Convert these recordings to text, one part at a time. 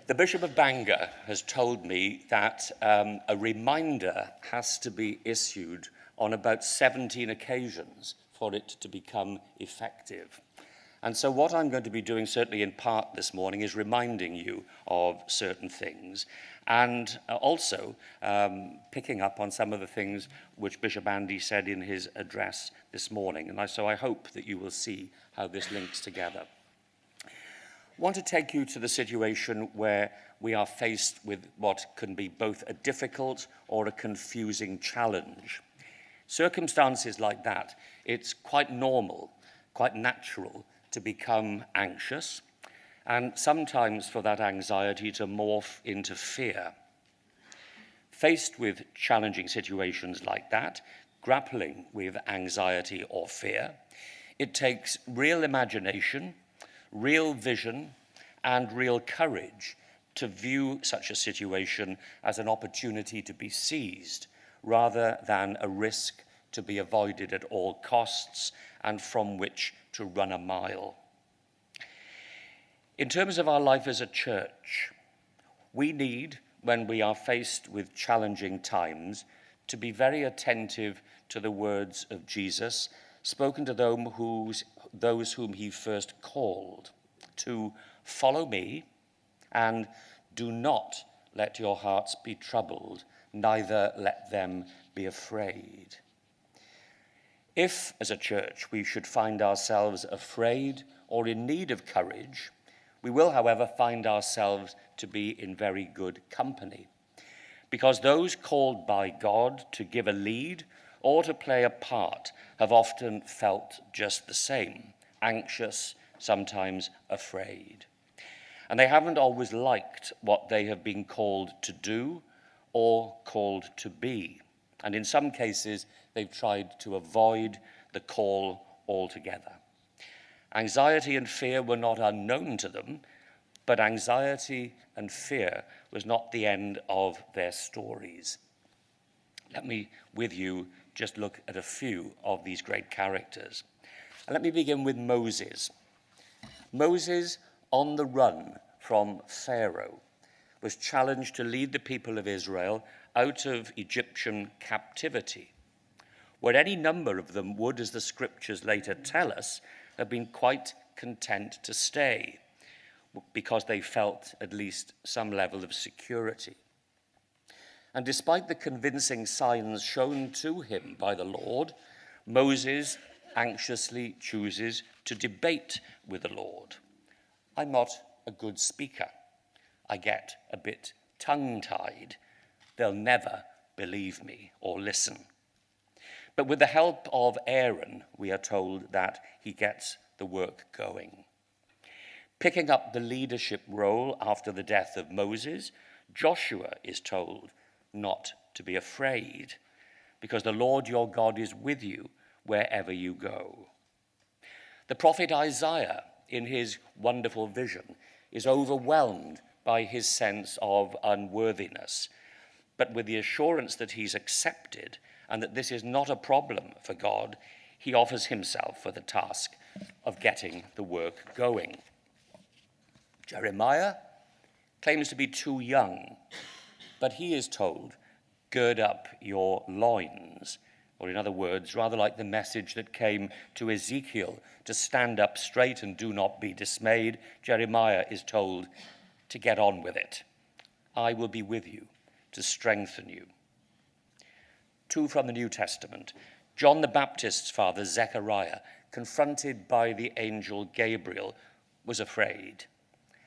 The Bishop of Bangor has told me that a reminder has to be issued on about 17 occasions for it to become effective. And so what I'm going to be doing, certainly in part this morning, is reminding you of certain things and also picking up on some of the things which Bishop Andy said in his address this morning. And so I hope that you will see how this links together. I want to take you to the situation where we are faced with what can be both a difficult or a confusing challenge. Circumstances like that, it's quite normal, quite natural to become anxious, and sometimes for that anxiety to morph into fear. Faced with challenging situations like that, grappling with anxiety or fear, it takes real imagination, real vision, and real courage to view such a situation as an opportunity to be seized rather than a risk to be avoided at all costs and from which to run a mile. In terms of our life as a church, we need, when we are faced with challenging times, to be very attentive to the words of Jesus spoken to those whom he first called, to follow me, and do not let your hearts be troubled, neither let them be afraid. If, as a church, we should find ourselves afraid or in need of courage, we will, however, find ourselves to be in very good company, because those called by God to give a lead or to play a part have often felt just the same, anxious, sometimes afraid. And they haven't always liked what they have been called to do or called to be. And in some cases, they've tried to avoid the call altogether. Anxiety and fear were not unknown to them, but anxiety and fear was not the end of their stories. Let me, with you, just look at a few of these great characters. And let me begin with Moses. Moses, on the run from Pharaoh, was challenged to lead the people of Israel out of Egyptian captivity, where any number of them would, as the scriptures later tell us, have been quite content to stay, because they felt at least some level of security. And despite the convincing signs shown to him by the Lord, Moses anxiously chooses to debate with the Lord. I'm not a good speaker. I get a bit tongue-tied. They'll never believe me or listen. But with the help of Aaron, we are told that he gets the work going. Picking up the leadership role after the death of Moses, Joshua is told not to be afraid, because the Lord your God is with you wherever you go. The prophet Isaiah, in his wonderful vision, is overwhelmed by his sense of unworthiness, but with the assurance that he's accepted and that this is not a problem for God, he offers himself for the task of getting the work going. Jeremiah claims to be too young, but he is told, gird up your loins, or in other words, rather like the message that came to Ezekiel to stand up straight and do not be dismayed, Jeremiah is told to get on with it. I will be with you to strengthen you. Two from the New Testament. John the Baptist's father, Zechariah, confronted by the angel Gabriel, was afraid.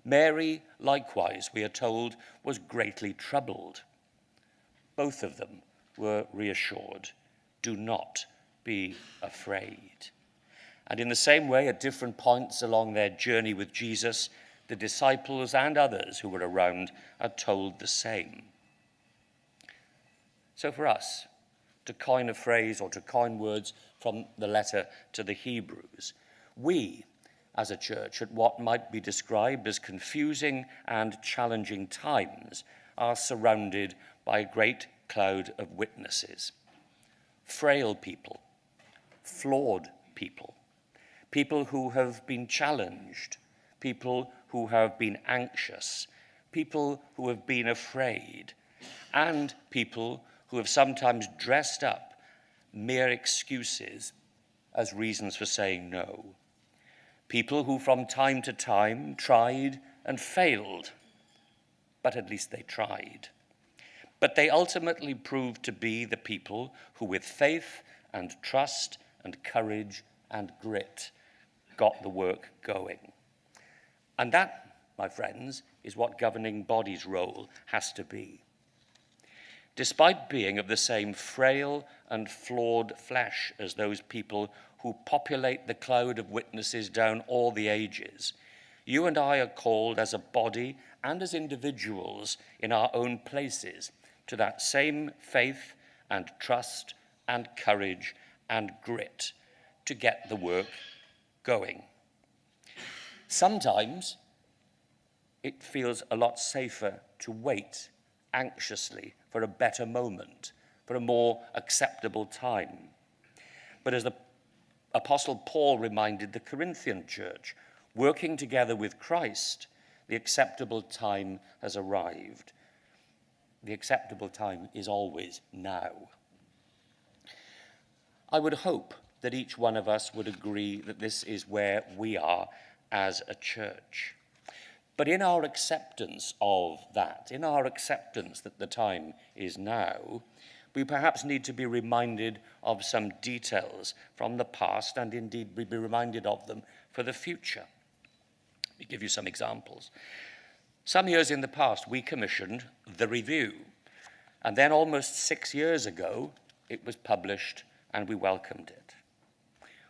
Mary, likewise, we are told, was greatly troubled. Both of them were reassured. Do not be afraid. And in the same way, at different points along their journey with Jesus, the disciples and others who were around are told the same. So for us, to coin a phrase or to coin words from the letter to the Hebrews, we, as a church, at what might be described as confusing and challenging times, are surrounded by a great cloud of witnesses. Frail people, flawed people, people who have been challenged, people who have been anxious, people who have been afraid, and people who have sometimes dressed up mere excuses as reasons for saying no. People who from time to time tried and failed, but at least they tried. But they ultimately proved to be the people who, with faith and trust and courage and grit, got the work going. And that, my friends, is what governing bodies' role has to be. Despite being of the same frail and flawed flesh as those people who populate the cloud of witnesses down all the ages, you and I are called as a body and as individuals in our own places to that same faith and trust and courage and grit to get the work going. Sometimes it feels a lot safer to wait anxiously for a better moment, for a more acceptable time. But as the Apostle Paul reminded the Corinthian church, working together with Christ, the acceptable time has arrived. The acceptable time is always now. I would hope that each one of us would agree that this is where we are as a church. But in our acceptance of that, in our acceptance that the time is now, we perhaps need to be reminded of some details from the past, and indeed we be reminded of them for the future. Let me give you some examples. Some years in the past, we commissioned The Review, and then almost 6 years ago, it was published and we welcomed it.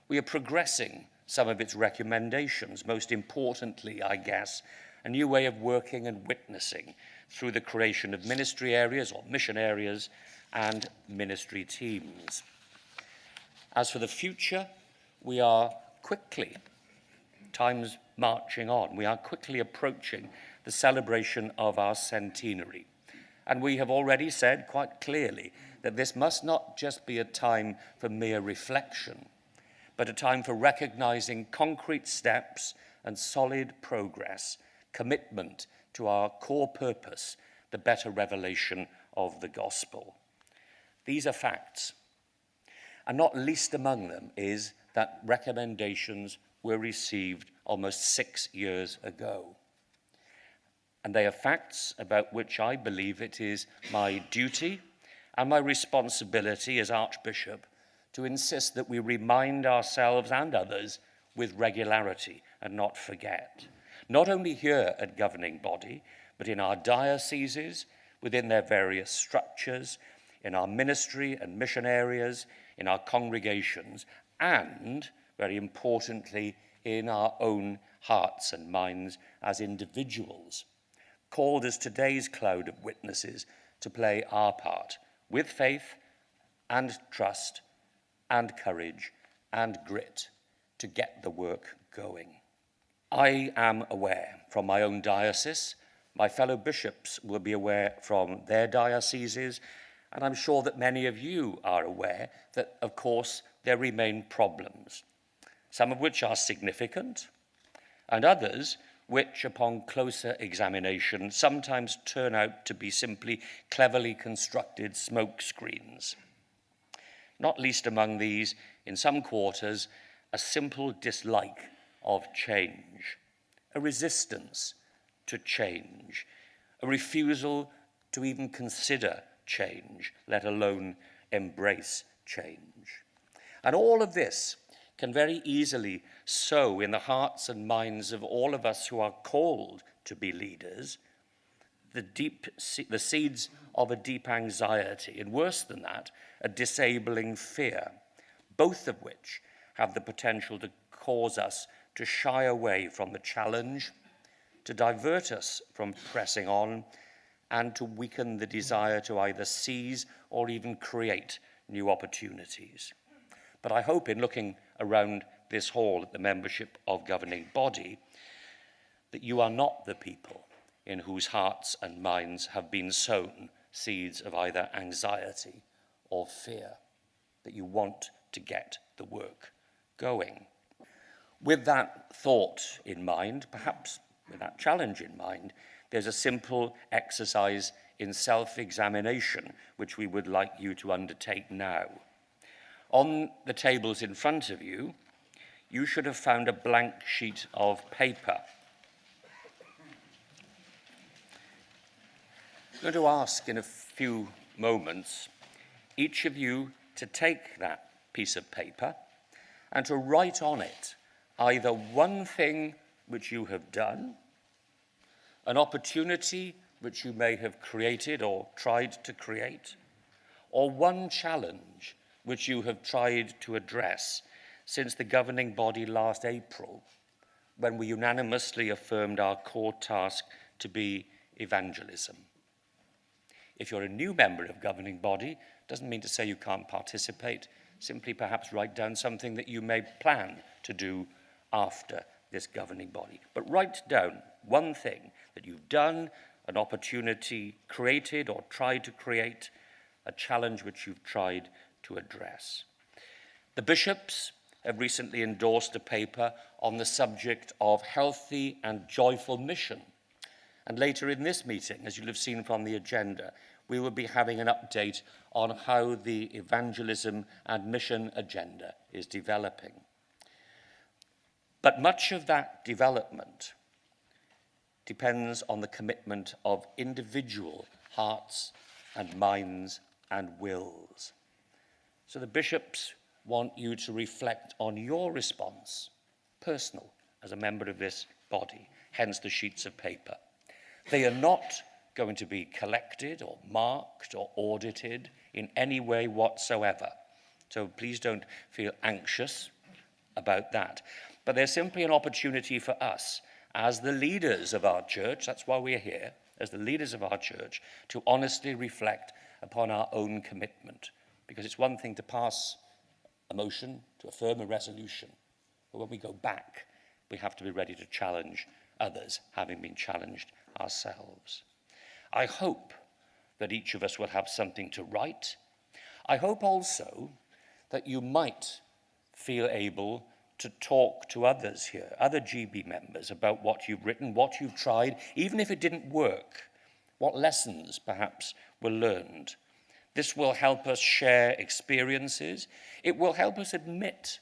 We are progressing some of its recommendations, most importantly, I guess, a new way of working and witnessing through the creation of ministry areas or mission areas and ministry teams. As for the future, we are quickly, time's marching on, we are quickly approaching the celebration of our centenary. And we have already said quite clearly that this must not just be a time for mere reflection, but a time for recognizing concrete steps and solid progress, commitment to our core purpose, the better revelation of the gospel. These are facts, and not least among them is that recommendations were received almost 6 years ago. And they are facts about which I believe it is my duty and my responsibility as Archbishop to insist that we remind ourselves and others with regularity and not forget. Not only here at governing body, but in our dioceses, within their various structures, in our ministry and mission areas, in our congregations, and, very importantly, in our own hearts and minds as individuals, called as today's cloud of witnesses to play our part with faith and trust and courage and grit to get the work going. I am aware from my own diocese, my fellow bishops will be aware from their dioceses, and I'm sure that many of you are aware that, of course, there remain problems, some of which are significant, and others which, upon closer examination, sometimes turn out to be simply cleverly constructed smoke screens. Not least among these, in some quarters, a simple dislike of change, a resistance to change, a refusal to even consider change, let alone embrace change. And all of this can very easily sow in the hearts and minds of all of us who are called to be leaders the seeds of a deep anxiety, and worse than that, a disabling fear, both of which have the potential to cause us to shy away from the challenge, to divert us from pressing on, and to weaken the desire to either seize or even create new opportunities. But I hope in looking around this hall at the membership of governing body, that you are not the people in whose hearts and minds have been sown seeds of either anxiety or fear, that you want to get the work going. With that thought in mind, perhaps with that challenge in mind, there's a simple exercise in self-examination which we would like you to undertake now. On the tables in front of you, you should have found a blank sheet of paper. I'm going to ask in a few moments each of you to take that piece of paper and to write on it either one thing which you have done, an opportunity which you may have created or tried to create, or one challenge which you have tried to address since the governing body last April, when we unanimously affirmed our core task to be evangelism. If you're a new member of governing body, doesn't mean to say you can't participate, simply perhaps write down something that you may plan to do after this governing body. But write down one thing that you've done, an opportunity created or tried to create, a challenge which you've tried to address. The bishops have recently endorsed a paper on the subject of healthy and joyful mission. And later in this meeting, as you'll have seen from the agenda, we will be having an update on how the evangelism and mission agenda is developing. But much of that development depends on the commitment of individual hearts and minds and wills. So the bishops want you to reflect on your response, personal, as a member of this body, hence the sheets of paper. They are not going to be collected or marked or audited in any way whatsoever. So please don't feel anxious about that. But they're simply an opportunity for us, as the leaders of our church, that's why we're here, as the leaders of our church, to honestly reflect upon our own commitment. Because it's one thing to pass a motion, to affirm a resolution, but when we go back, we have to be ready to challenge others, having been challenged ourselves. I hope that each of us will have something to write. I hope also that you might feel able to talk to others here, other GB members, about what you've written, what you've tried, even if it didn't work, what lessons perhaps were learned. This will help us share experiences. It will help us admit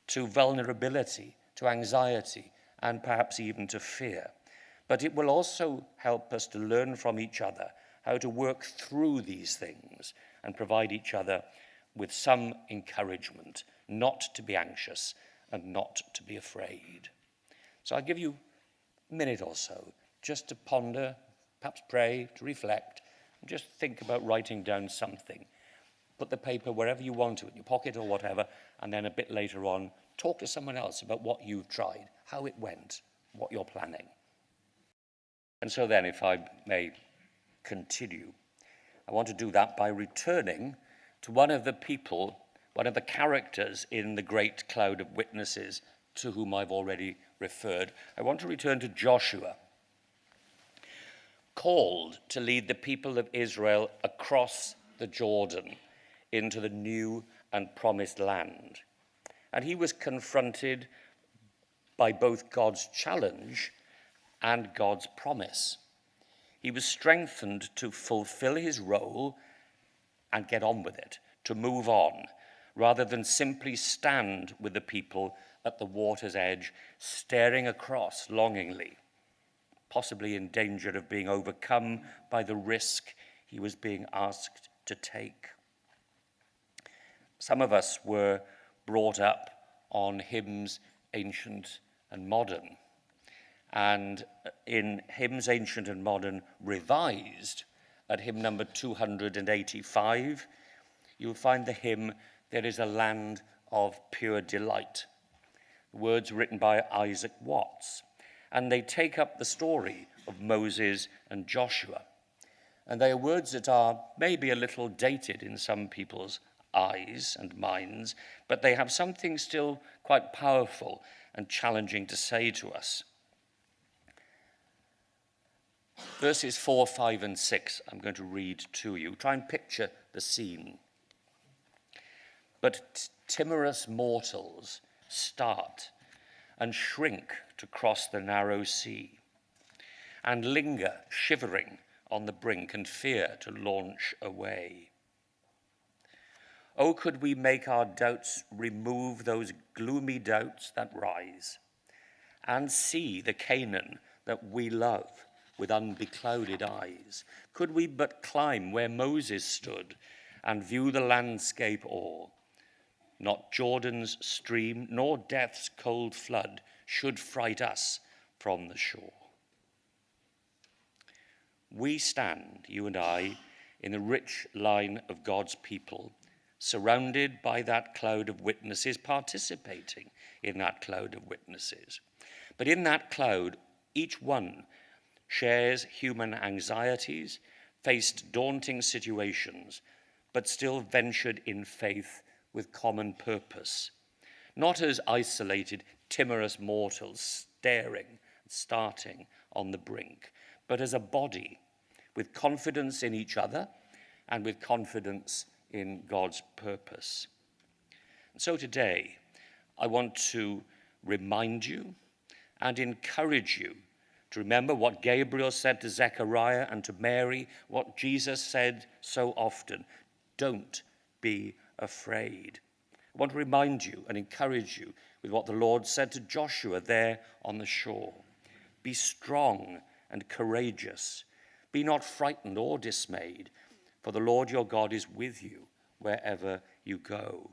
to vulnerability, to anxiety, and perhaps even to fear. But it will also help us to learn from each other how to work through these things and provide each other with some encouragement, not to be anxious and not to be afraid. So I'll give you a minute or so just to ponder, perhaps pray, to reflect, and just think about writing down something. Put the paper wherever you want to, in your pocket or whatever, and then a bit later on, talk to someone else about what you've tried, how it went, what you're planning. And so then, if I may continue, I want to do that by returning to one of the people, one of the characters in the great cloud of witnesses to whom I've already referred. I want to return to Joshua, called to lead the people of Israel across the Jordan into the new and promised land. And he was confronted by both God's challenge and God's promise. He was strengthened to fulfill his role and get on with it, to move on, rather than simply stand with the people at the water's edge, staring across longingly, possibly in danger of being overcome by the risk he was being asked to take. Some of us were brought up on hymns ancient and modern. And in Hymns Ancient and Modern Revised, at hymn number 285, you'll find the hymn, There is a Land of Pure Delight. Words written by Isaac Watts. And they take up the story of Moses and Joshua. And they are words that are maybe a little dated in some people's eyes and minds, but they have something still quite powerful and challenging to say to us. Verses 4, 5, and 6, I'm going to read to you. Try and picture the scene. But timorous mortals start and shrink to cross the narrow sea. and linger shivering on the brink and fear to launch away. Oh, could we make our doubts remove those gloomy doubts that rise, and see the Canaan that we love with unbeclouded eyes? Could we but climb where Moses stood and view the landscape o'er, not Jordan's stream nor death's cold flood should fright us from the shore. We stand, you and I, in the rich line of God's people, surrounded by that cloud of witnesses, participating in that cloud of witnesses. But in that cloud, each one shares human anxieties, faced daunting situations, but still ventured in faith with common purpose, not as isolated, timorous mortals starting on the brink, but as a body with confidence in each other and with confidence in God's purpose. And so today, I want to remind you and encourage you to remember what Gabriel said to Zechariah and to Mary, what Jesus said so often: don't be afraid. I want to remind you and encourage you with what the Lord said to Joshua there on the shore. Be strong and courageous. Be not frightened or dismayed, for the Lord your God is with you wherever you go.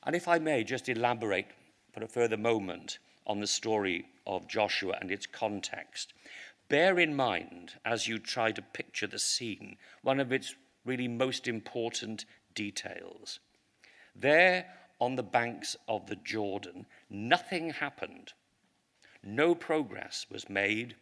And if I may just elaborate for a further moment on the story of Joshua and its context, bear in mind as you try to picture the scene one of its really most important details. There on the banks of the Jordan, nothing happened. No progress was made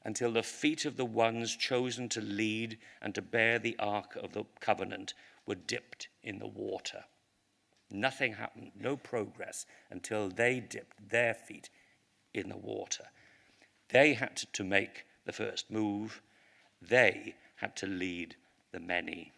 until the feet of the ones chosen to lead and to bear the Ark of the Covenant were dipped in the water. Nothing happened, no progress, until they dipped their feet in the water. They had to make the first move. They had to lead the many.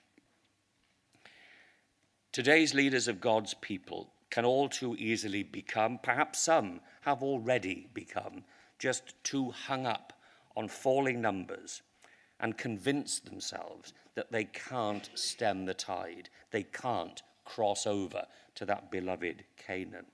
Today's leaders of God's people can all too easily become, perhaps some have already become, just too hung up on falling numbers and convince themselves that they can't stem the tide, they can't cross over to that beloved Canaan.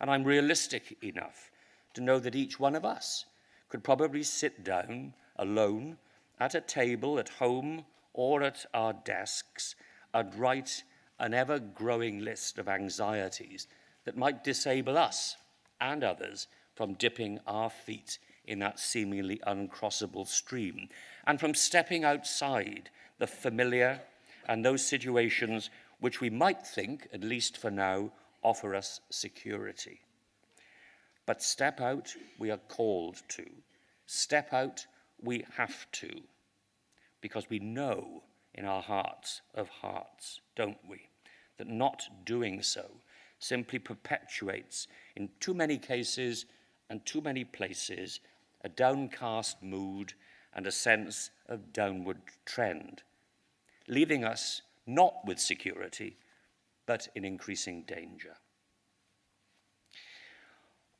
And I'm realistic enough to know that each one of us could probably sit down alone at a table at home or at our desks and write an ever-growing list of anxieties that might disable us and others from dipping our feet in that seemingly uncrossable stream and from stepping outside the familiar and those situations which we might think, at least for now, offer us security. But step out we are called to. Step out we have to, because we know in our hearts of hearts, don't we, that not doing so simply perpetuates, in too many cases and too many places, a downcast mood and a sense of downward trend, leaving us not with security, but in increasing danger.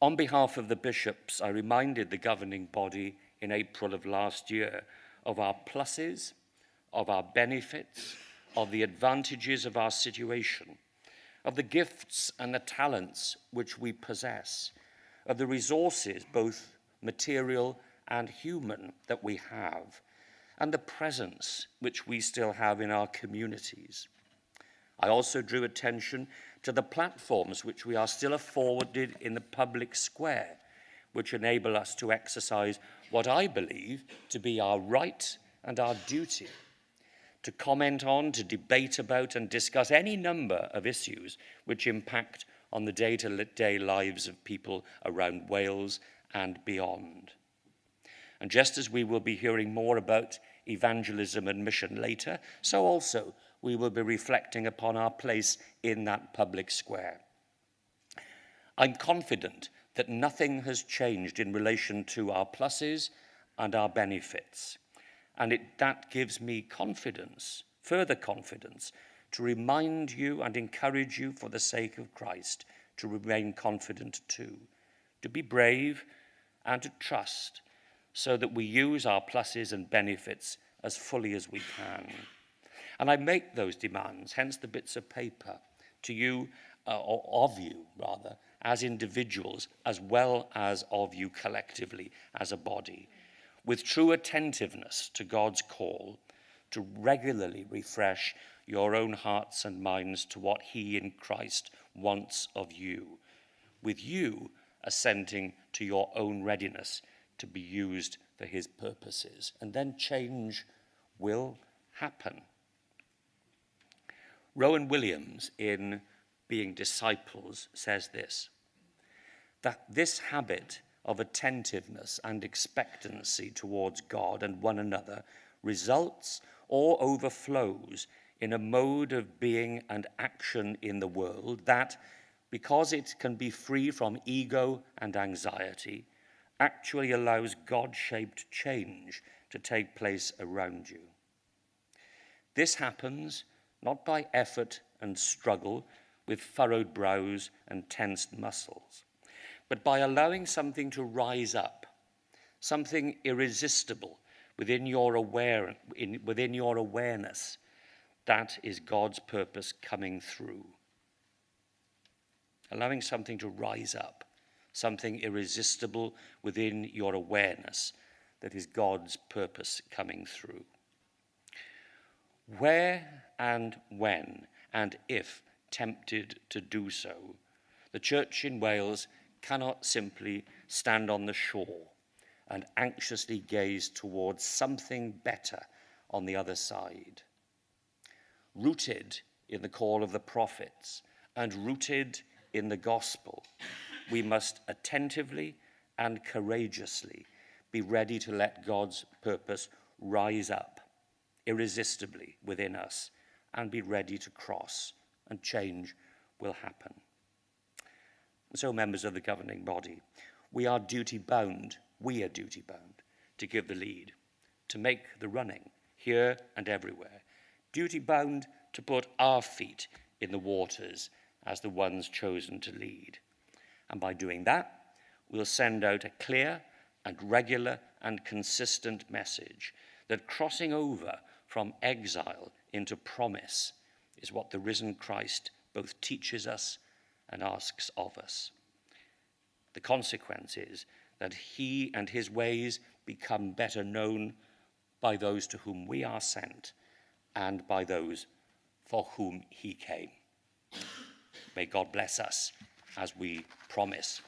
On behalf of the bishops, I reminded the governing body in April of last year of our pluses, of our benefits, of the advantages of our situation, of the gifts and the talents which we possess, of the resources, both material and human, that we have, and the presence which we still have in our communities. I also drew attention to the platforms which we are still afforded in the public square, which enable us to exercise what I believe to be our right and our duty, to comment on, to debate about, and discuss any number of issues which impact on the day-to-day lives of people around Wales and beyond. And just as we will be hearing more about evangelism and mission later, so also we will be reflecting upon our place in that public square. I'm confident that nothing has changed in relation to our pluses and our benefits. And that gives me confidence, further confidence, to remind you and encourage you for the sake of Christ to remain confident too, to be brave and to trust, so that we use our pluses and benefits as fully as we can. And I make those demands, hence the bits of paper, to you, or of you rather, as individuals, as well as of you collectively as a body, with true attentiveness to God's call to regularly refresh your own hearts and minds to what he in Christ wants of you, with you assenting to your own readiness to be used for his purposes. And then change will happen. Rowan Williams, in Being Disciples, says this, that this habit of attentiveness and expectancy towards God and one another results or overflows in a mode of being and action in the world that, because it can be free from ego and anxiety, actually allows God-shaped change to take place around you. This happens not by effort and struggle with furrowed brows and tensed muscles, but by allowing something to rise up, something irresistible within your awareness. That is God's purpose coming through. Allowing something to rise up, something irresistible within your awareness. That is God's purpose coming through. Where and when and if tempted to do so, the Church in Wales cannot simply stand on the shore and anxiously gaze towards something better on the other side. Rooted in the call of the prophets and rooted in the gospel, we must attentively and courageously be ready to let God's purpose rise up irresistibly within us and be ready to cross, and change will happen. And so, members of the governing body, we are duty-bound to give the lead, to make the running here and everywhere, duty-bound to put our feet in the waters as the ones chosen to lead. And by doing that, we'll send out a clear and regular and consistent message that crossing over from exile into promise is what the risen Christ both teaches us and asks of us. The consequence is that he and his ways become better known by those to whom we are sent and by those for whom he came. May God bless us as we promise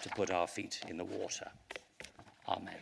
to put our feet in the water. Amen.